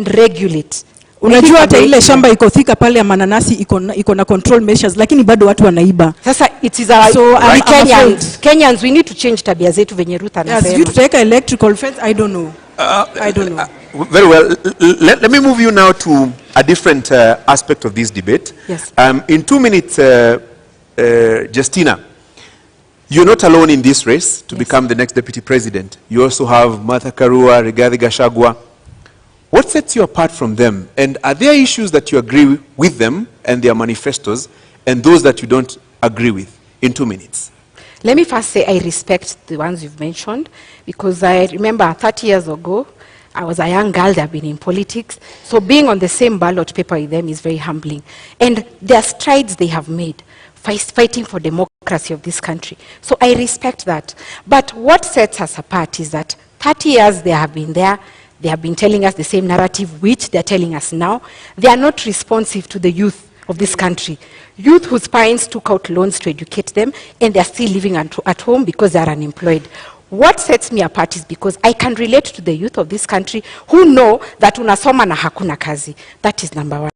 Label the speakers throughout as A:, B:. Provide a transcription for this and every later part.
A: regulate.
B: Unajua hata ile shamba iko thika pale ya mananasi iko na control measures lakini bado watu wanaiba.
A: Sasa it is our
B: so,
A: Kenyans we need to change tabia zetu venye Ruto anasema.
B: Yes, you take electrical fence, I don't know. I don't know.
C: Very well. Let me move you now to a different aspect of this debate.
A: Yes.
C: In 2 minutes, Justina, you're not alone in this race to become the next deputy president. You also have Martha Karua, Rigathi Gachagua. What sets you apart from them? And are there issues that you agree with them and their manifestos and those that you don't agree with? In 2 minutes.
A: Let me first say I respect the ones you've mentioned, because I remember 30 years ago, I was a young girl that had been in politics. So being on the same ballot paper with them is very humbling. And their strides they have made, fighting for democracy of this country. So I respect that. But what sets us apart is that 30 years they have been there. They have been telling us the same narrative, which they're telling us now. They are not responsive to the youth of this country. Youth whose parents took out loans to educate them, and they're still living at home because they're unemployed. What sets me apart is because I can relate to the youth of this country who know that unasoma na hakuna kazi. That is number one.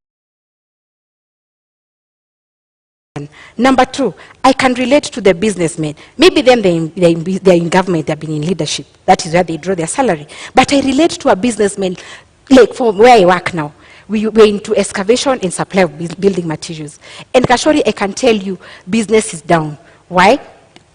A: Number two, I can relate to the businessmen. Maybe them, they're in government, they've been in leadership. That is where they draw their salary. But I relate to a businessman, like from where I work now. We're into excavation and supply of building materials. And Kashori, I can tell you, business is down. Why?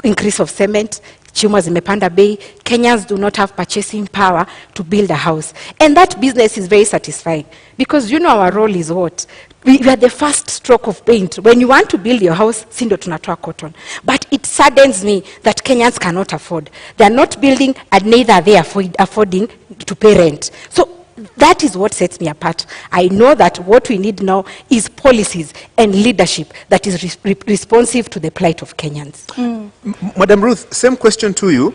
A: Increase of cement, chuma zimepanda bei, Kenyans do not have purchasing power to build a house. And that business is very satisfying. Because you know our role is what? We are the first stroke of paint. When you want to build your house, sindo tunatoa cotton. But it saddens me that Kenyans cannot afford. They are not building and neither are they affording to pay rent. So that is what sets me apart. I know that what we need now is policies and leadership that is responsive to the plight of Kenyans.
C: Madam Ruth, same question to you.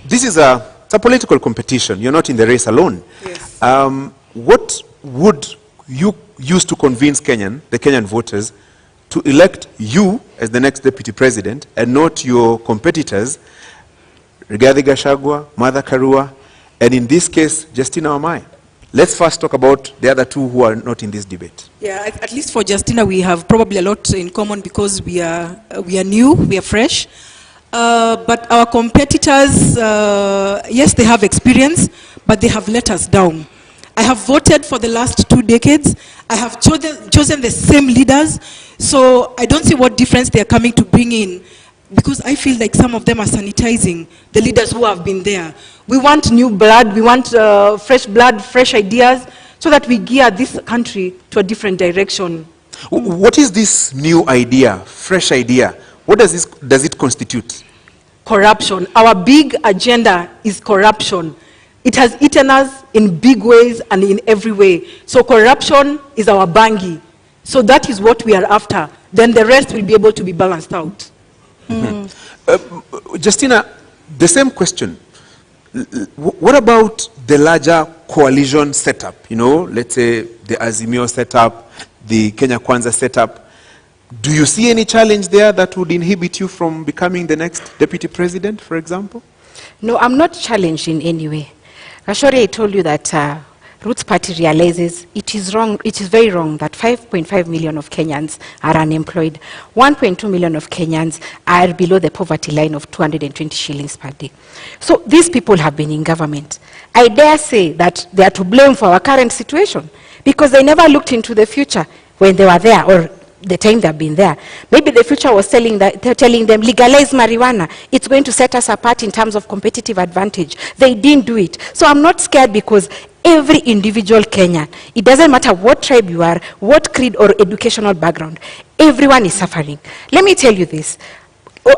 C: This is a political competition. You're not in the race alone.
B: Yes.
C: What would you use to convince the Kenyan voters to elect you as the next deputy president and not your competitors, Rigathi Gachagua, Martha Karua, and in this case, Justina Wamai? Let's first talk about the other two who are not in this debate.
B: Yeah, at least for Justina, we have probably a lot in common because we are new, we are fresh. But our competitors, yes, they have experience, but they have let us down. I have voted for the last 2 decades. I have chosen the same leaders. So I don't see what difference they are coming to bring in, because I feel like some of them are sanitizing the leaders who have been there. We want new blood, we want fresh blood, fresh ideas, so that we gear this country to a different direction.
C: What is this new idea, fresh idea? What does it constitute?
B: Corruption. Our big agenda is corruption. It has eaten us in big ways and in every way. So corruption is our bangi. So that is what we are after. Then the rest will be able to be balanced out.
C: Justina, the same question. What about the larger coalition setup? You know, let's say the Azimio setup, the Kenya Kwanza setup. Do you see any challenge there that would inhibit you from becoming the next deputy president, for example?
A: No, I'm not challenged in any way. Kashori, I told you that Roots Party realizes it is wrong, it is very wrong that 5.5 million of Kenyans are unemployed. 1.2 million of Kenyans are below the poverty line of 220 shillings per day. So these people have been in government. I dare say that they are to blame for our current situation because they never looked into the future when they were there or the time they've been there. Maybe the future was telling them, legalize marijuana. It's going to set us apart in terms of competitive advantage. They didn't do it. So I'm not scared because every individual Kenyan, it doesn't matter what tribe you are, what creed or educational background, everyone is suffering. Let me tell you this.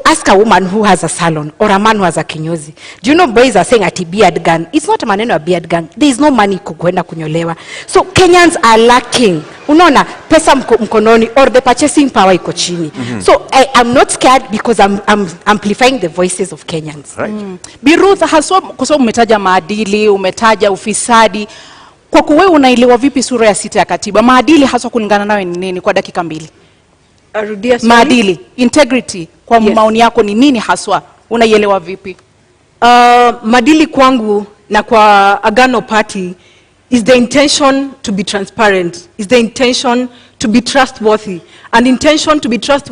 A: Ask a woman who has a salon or a man who has a kinyozi. Do you know boys are saying ati beard gun? It's not a maneno a beard gun. There is no money kukwenda kunyolewa. So Kenyans are lacking. Unaona pesa mkononi or the purchasing power iko chini. So I'm not scared because I'm amplifying the voices of Kenyans.
C: Right.
D: Bi Ruth, haswa kwa sababu umetaja maadili, umetaja ufisadi. Kwa kuwe unaelewa vipi sura ya 6 ya katiba? Maadili haswa kulingana nawe ni nini kwa dakika 2? Maadili, integrity, kwa maoni yako ni nini haswa? Unaielewa vipi?
B: Maadili kwangu na kwa Agano Party
E: is the intention to be transparent, is the intention to be trustworthy. And intention to be trustworthy